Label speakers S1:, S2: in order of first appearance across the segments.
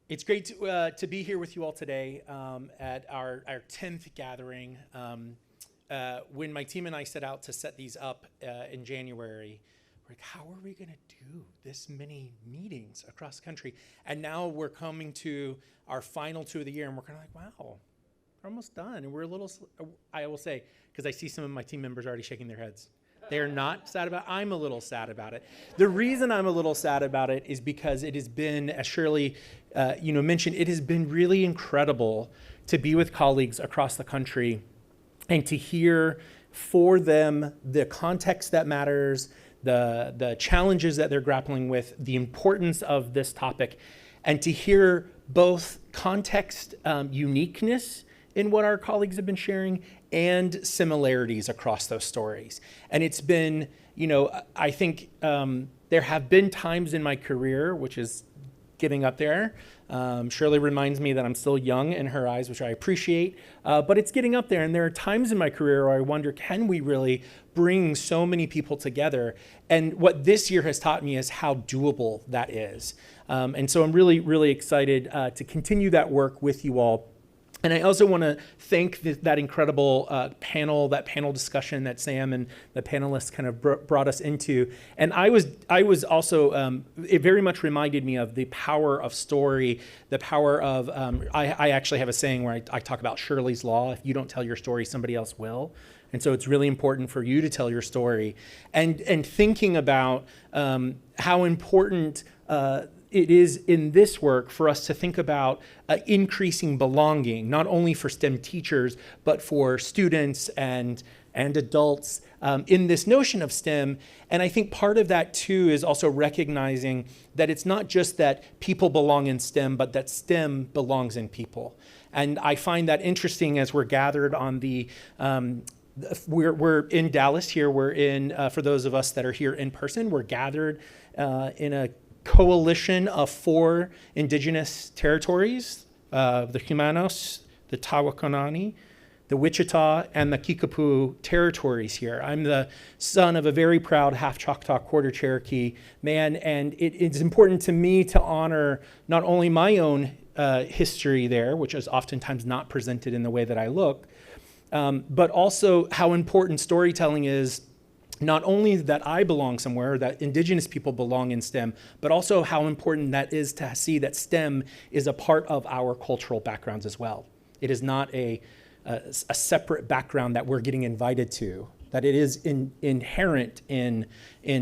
S1: It's great to be here with you all today at our 10th gathering. When my team and I set out to set these up in January, we're like, how are we going to do this many meetings across the country? And now we're coming to our final two of the year, and we're kind of like, wow, we're almost done. And we're a little, I will say, because I see some of my team members already shaking their heads. They're not sad about it. I'm a little sad about it. The reason I'm a little sad about it is because it has been, as Shirley mentioned, it has been really incredible to be with colleagues across the country and to hear for them the context that matters, the challenges that they're grappling with, the importance of this topic, and to hear both context uniqueness in what our colleagues have been sharing and similarities across those stories. And it's been, I think there have been times in my career, which is getting up there. Shirley reminds me that I'm still young in her eyes, which I appreciate, but it's getting up there. And there are times in my career where I wonder, can we really bring so many people together? And what this year has taught me is how doable that is. And so I'm really, really excited to continue that work with you all. And I also want to thank that incredible panel discussion that Sam and the panelists kind of brought us into. And I was also, it very much reminded me of the power of story, the power of, I actually have a saying where I talk about Shirley's Law: if you don't tell your story, somebody else will. And so it's really important for you to tell your story. And thinking about how important it is in this work for us to think about increasing belonging, not only for STEM teachers, but for students and adults in this notion of STEM. And I think part of that too is also recognizing that it's not just that people belong in STEM, but that STEM belongs in people. And I find that interesting as we're gathered on the we're in Dallas here. We're in, for those of us that are here in person, we're gathered in a coalition of 4 indigenous territories, the Humanos, the Tawakonani, the Wichita, and the Kickapoo territories here. I'm the son of a very proud half Choctaw, quarter Cherokee man, and it's important to me to honor not only my own history there, which is oftentimes not presented in the way that I look, but also how important storytelling is. Not only that I belong somewhere, that indigenous people belong in STEM, but also how important that is to see that STEM is a part of our cultural backgrounds as well. It is not a separate background that we're getting invited to, that it is inherent in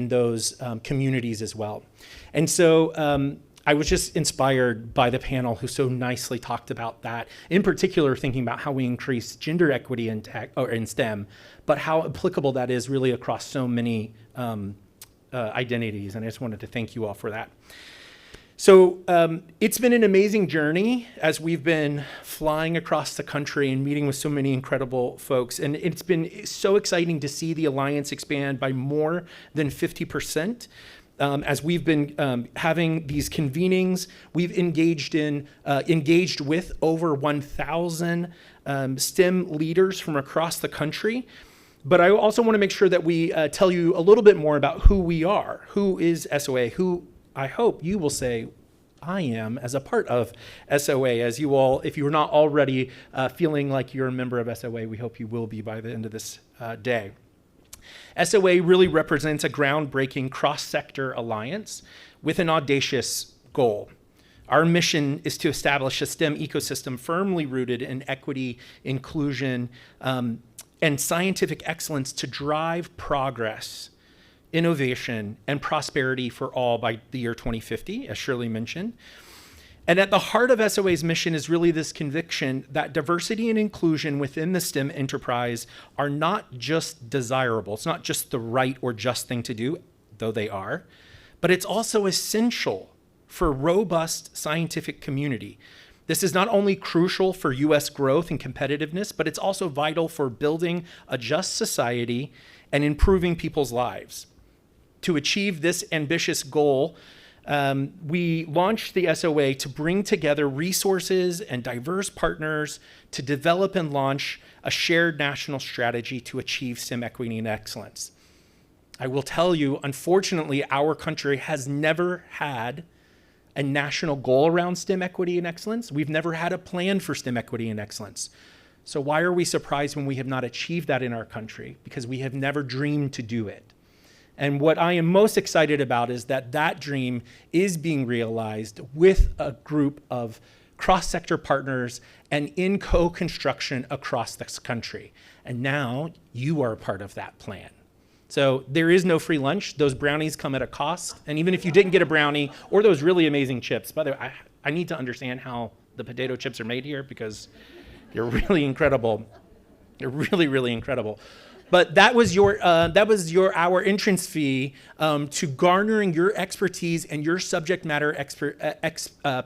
S1: those communities as well. And so I was just inspired by the panel who so nicely talked about that, in particular thinking about how we increase gender equity in STEM, but how applicable that is really across so many identities. And I just wanted to thank you all for that. So it's been an amazing journey as we've been flying across the country and meeting with so many incredible folks. And it's been so exciting to see the Alliance expand by more than 50%. As we've been having these convenings, we've engaged with over 1,000 STEM leaders from across the country. But I also want to make sure that we tell you a little bit more about who we are, who is SOA, who I hope you will say I am as a part of SOA, as you all, if you're not already feeling like you're a member of SOA, we hope you will be by the end of this day. SOA really represents a groundbreaking cross-sector alliance with an audacious goal. Our mission is to establish a STEM ecosystem firmly rooted in equity, inclusion, and scientific excellence to drive progress, innovation, and prosperity for all by the year 2050, as Shirley mentioned. And at the heart of SOA's mission is really this conviction that diversity and inclusion within the STEM enterprise are not just desirable. It's not just the right or just thing to do, though they are, but it's also essential for robust scientific community. This is not only crucial for US growth and competitiveness, but it's also vital for building a just society and improving people's lives. To achieve this ambitious goal, we launched the SOA to bring together resources and diverse partners to develop and launch a shared national strategy to achieve STEM equity and excellence. I will tell you, unfortunately, our country has never had a national goal around STEM equity and excellence. We've never had a plan for STEM equity and excellence. So why are we surprised when we have not achieved that in our country? Because we have never dreamed to do it. And what I am most excited about is that that dream is being realized with a group of cross-sector partners and in co-construction across this country. And now you are a part of that plan. So there is no free lunch. Those brownies come at a cost. And even if you didn't get a brownie or those really amazing chips, by the way, I need to understand how the potato chips are made here because they're really incredible. They're really, really incredible. But that was our entrance fee to garnering your expertise and your subject matter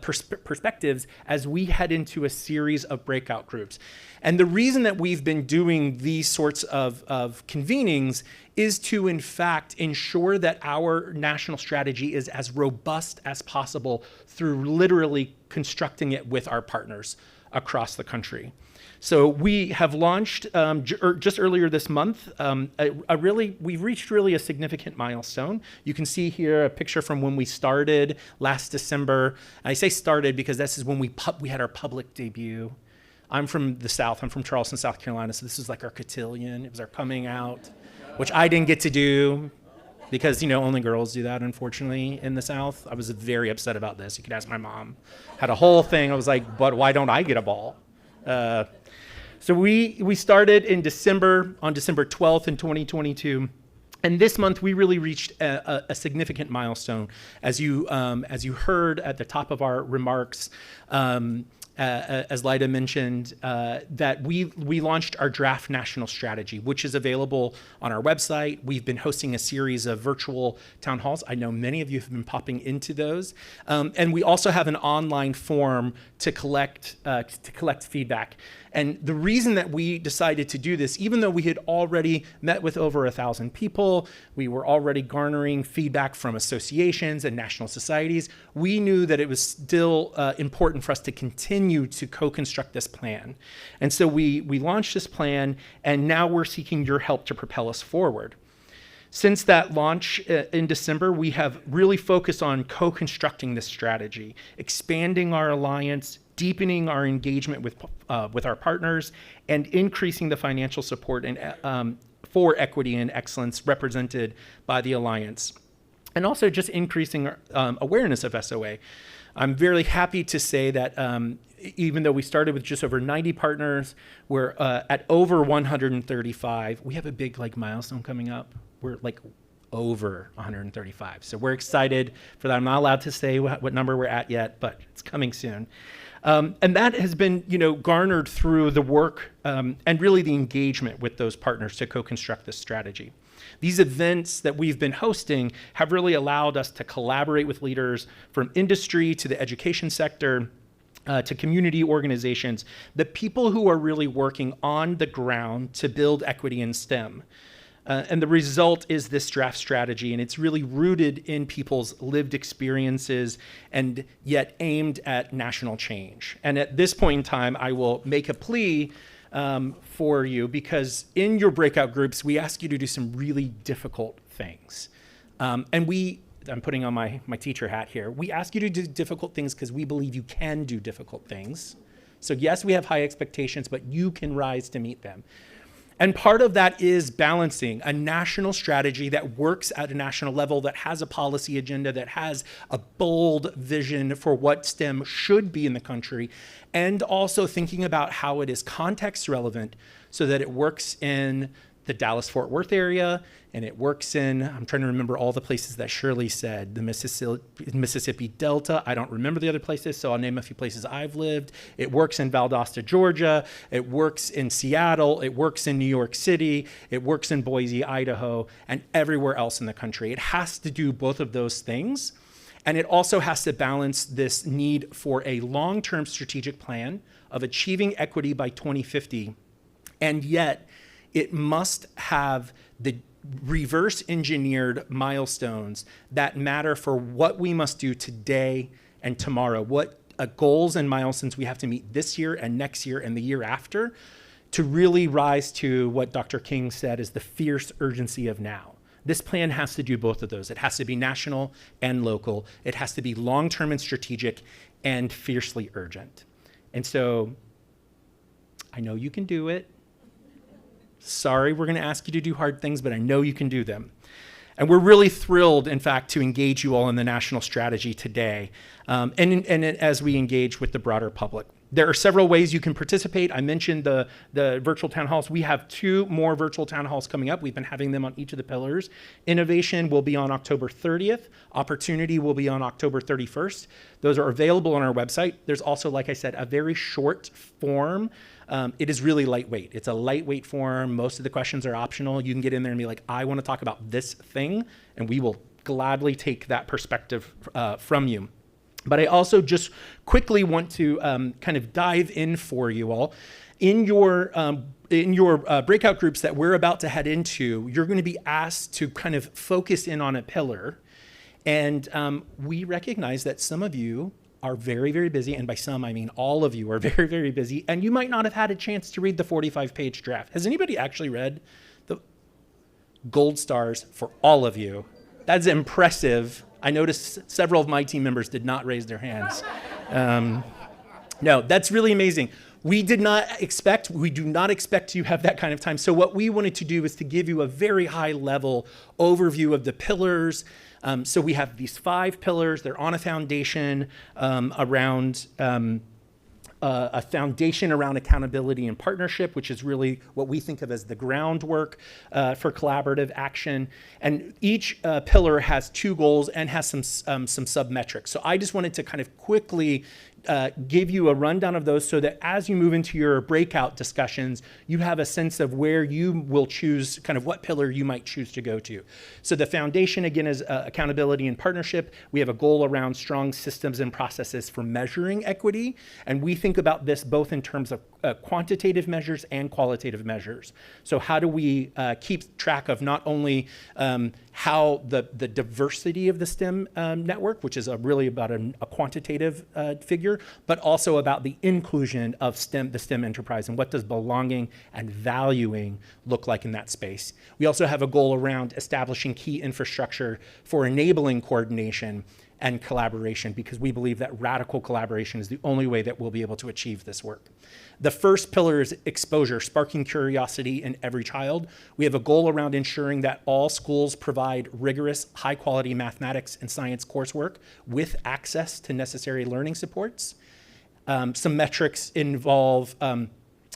S1: perspectives as we head into a series of breakout groups. And the reason that we've been doing these sorts of convenings is to, in fact, ensure that our national strategy is as robust as possible through literally constructing it with our partners across the country. So we have launched just earlier this month, we've reached really a significant milestone. You can see here a picture from when we started last December. I say started because this is when we had our public debut. I'm from the South, I'm from Charleston, South Carolina, so this is like our cotillion. It was our coming out, which I didn't get to do because, only girls do that, unfortunately, in the South. I was very upset about this. You could ask my mom. Had a whole thing. I was like, but why don't I get a ball? So we started in December, on December 12th in 2022. And this month, we really reached a significant milestone. As you heard at the top of our remarks, as Lyda mentioned, that we launched our draft national strategy, which is available on our website. We've been hosting a series of virtual town halls. I know many of you have been popping into those. And we also have an online form to collect feedback. And the reason that we decided to do this, even though we had already met with over 1,000 people, we were already garnering feedback from associations and national societies, we knew that it was still important for us to continue to co-construct this plan. And so we launched this plan, and now we're seeking your help to propel us forward. Since that launch in December, we have really focused on co-constructing this strategy, expanding our alliance, deepening our engagement with our partners, and increasing the financial support for equity and excellence represented by the Alliance. And also just increasing awareness of SOA. I'm very happy to say that even though we started with just over 90 partners, we're at over 135. We have a big milestone coming up. We're over 135. So we're excited for that. I'm not allowed to say what number we're at yet, but it's coming soon. And that has been, garnered through the work and really the engagement with those partners to co-construct this strategy. These events that we've been hosting have really allowed us to collaborate with leaders from industry to the education sector, to community organizations, the people who are really working on the ground to build equity in STEM. And the result is this draft strategy, and it's really rooted in people's lived experiences and yet aimed at national change. And at this point in time, I will make a plea for you, because in your breakout groups, we ask you to do some really difficult things. And I'm putting on my teacher hat here. We ask you to do difficult things because we believe you can do difficult things. So yes, we have high expectations, but you can rise to meet them. And part of that is balancing a national strategy that works at a national level, that has a policy agenda, that has a bold vision for what STEM should be in the country, and also thinking about how it is context relevant so that it works in the Dallas-Fort Worth area, and it works in, I'm trying to remember all the places that Shirley said, the Mississippi Delta. I don't remember the other places, so I'll name a few places I've lived. It works in Valdosta, Georgia. It works in Seattle. It works in New York City. It works in Boise, Idaho, and everywhere else in the country. It has to do both of those things. And it also has to balance this need for a long-term strategic plan of achieving equity by 2050. And yet, it must have the reverse engineered milestones that matter for what we must do today and tomorrow, what goals and milestones we have to meet this year and next year and the year after to really rise to what Dr. King said is the fierce urgency of now. This plan has to do both of those. It has to be national and local. It has to be long-term and strategic and fiercely urgent. And so I know you can do it. Sorry, we're going to ask you to do hard things, but I know you can do them. And we're really thrilled, in fact, to engage you all in the national strategy today, and as we engage with the broader public. There are several ways you can participate. I mentioned the virtual town halls. We have 2 more virtual town halls coming up. We've been having them on each of the pillars. Innovation will be on October 30th. Opportunity will be on October 31st. Those are available on our website. There's also, like I said, a very short form. It is really lightweight. It's a lightweight form. Most of the questions are optional. You can get in there and be like, I want to talk about this thing, and we will gladly take that perspective from you. But I also just quickly want to kind of dive in for you all. In your breakout groups that we're about to head into, you're going to be asked to kind of focus in on a pillar. And we recognize that some of you are very, very busy. And by some, I mean all of you are very, very busy. And you might not have had a chance to read the 45-page draft. Has anybody actually read the gold stars for all of you? That's impressive. I noticed several of my team members did not raise their hands. No, that's really amazing. We do not expect you to have that kind of time. So what we wanted to do is to give you a very high level overview of the pillars. So we have these 5 pillars. They're on a foundation around accountability and partnership, which is really what we think of as the groundwork for collaborative action. And each pillar has 2 goals and has some sub-metrics. So I just wanted to kind of quickly give you a rundown of those so that as you move into your breakout discussions, you have a sense of where you will choose, kind of what pillar you might choose to go to. So the foundation, again, is accountability and partnership. We have a goal around strong systems and processes for measuring equity. And we think about this both in terms of quantitative measures and qualitative measures. So how do we keep track of not only how the diversity of the STEM network, which is really about a quantitative figure, but also about the inclusion of the STEM enterprise and what does belonging and valuing look like in that space. We also have a goal around establishing key infrastructure for enabling coordination and collaboration, because we believe that radical collaboration is the only way that we'll be able to achieve this work. The first pillar is exposure, sparking curiosity in every child. We have a goal around ensuring that all schools provide rigorous, high-quality mathematics and science coursework with access to necessary learning supports. Some metrics involve,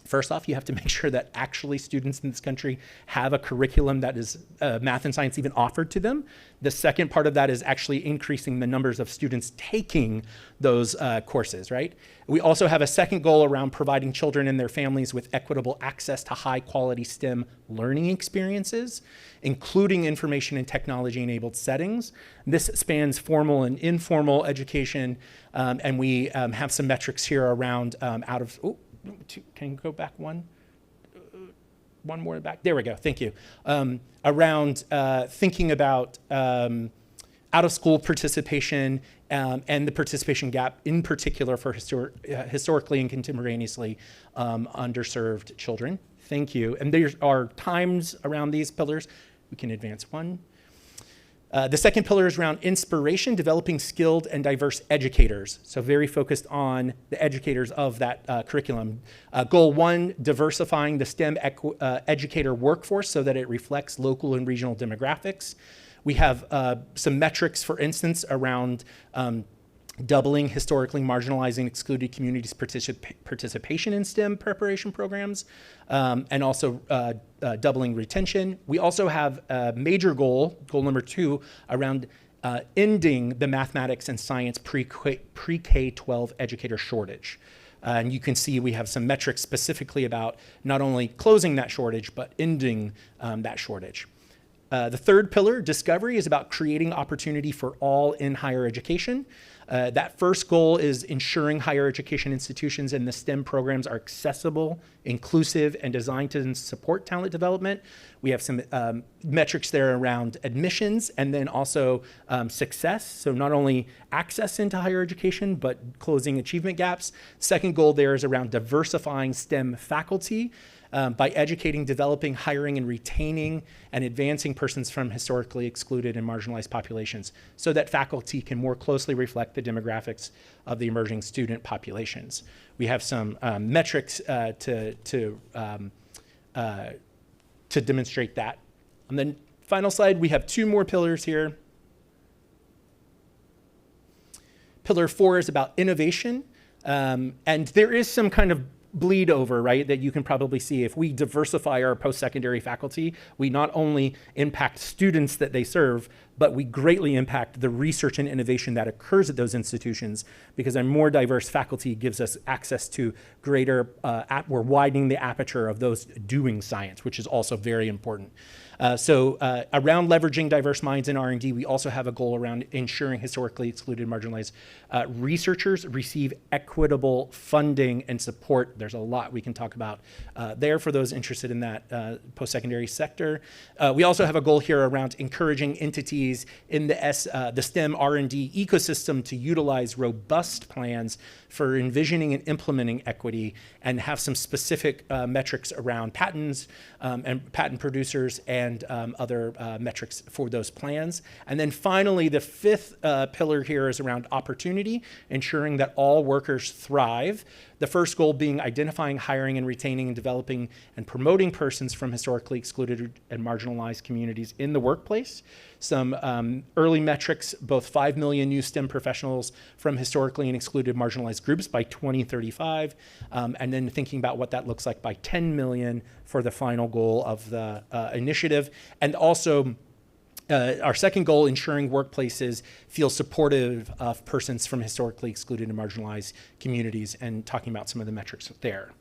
S1: first off, you have to make sure that actually students in this country have a curriculum that is math and science even offered to them. The second part of that is actually increasing the numbers of students taking those courses, right? We also have a second goal around providing children and their families with equitable access to high-quality STEM learning experiences, including information and technology-enabled settings. This spans formal and informal education, and we have some metrics here around can you go back one? One more back. There we go. Thank you. Around thinking about out-of-school participation and the participation gap, in particular for historically and contemporaneously underserved children. Thank you. And there are times around these pillars. We can advance one. The second pillar is around inspiration, developing skilled and diverse educators. So very focused on the educators of that curriculum. Goal 1, diversifying the STEM educator workforce so that it reflects local and regional demographics. We have some metrics, for instance, around doubling historically marginalizing excluded communities' participation in STEM preparation programs, and also doubling retention. We also have a major goal number 2, around ending the mathematics and science pre-K-12 educator shortage. And you can see we have some metrics specifically about not only closing that shortage, but ending that shortage. The third pillar, discovery, is about creating opportunity for all in higher education. That first goal is ensuring higher education institutions and the STEM programs are accessible, inclusive, and designed to support talent development. We have some metrics there around admissions and then also success. So not only access into higher education, but closing achievement gaps. Second goal there is around diversifying STEM faculty. by educating, developing, hiring, and retaining and advancing persons from historically excluded and marginalized populations so that faculty can more closely reflect the demographics of the emerging student populations. We have some metrics to demonstrate that. On the final slide, we have 2 more pillars here. Pillar 4 is about innovation. And there is some kind of bleed over, right, that you can probably see. If we diversify our post-secondary faculty, we not only impact students that they serve, but we greatly impact the research and innovation that occurs at those institutions, because a more diverse faculty gives us access to greater, we're widening the aperture of those doing science, which is also very important. Around leveraging diverse minds in R&D, we also have a goal around ensuring historically excluded, marginalized researchers receive equitable funding and support. There's a lot we can talk about there for those interested in that post-secondary sector. We also have a goal here around encouraging entities in the STEM R&D ecosystem to utilize robust plans for envisioning and implementing equity, and have some specific metrics around patents and patent producers and other metrics for those plans. And then finally, the 5th pillar here is around opportunity, ensuring that all workers thrive. The first goal being identifying, hiring, and retaining and developing and promoting persons from historically excluded and marginalized communities in the workplace. Some early metrics, both 5 million new STEM professionals from historically and excluded marginalized groups by 2035, and then thinking about what that looks like by 10 million for the final goal of the initiative. And also, our second goal, ensuring workplaces feel supportive of persons from historically excluded and marginalized communities, and talking about some of the metrics there.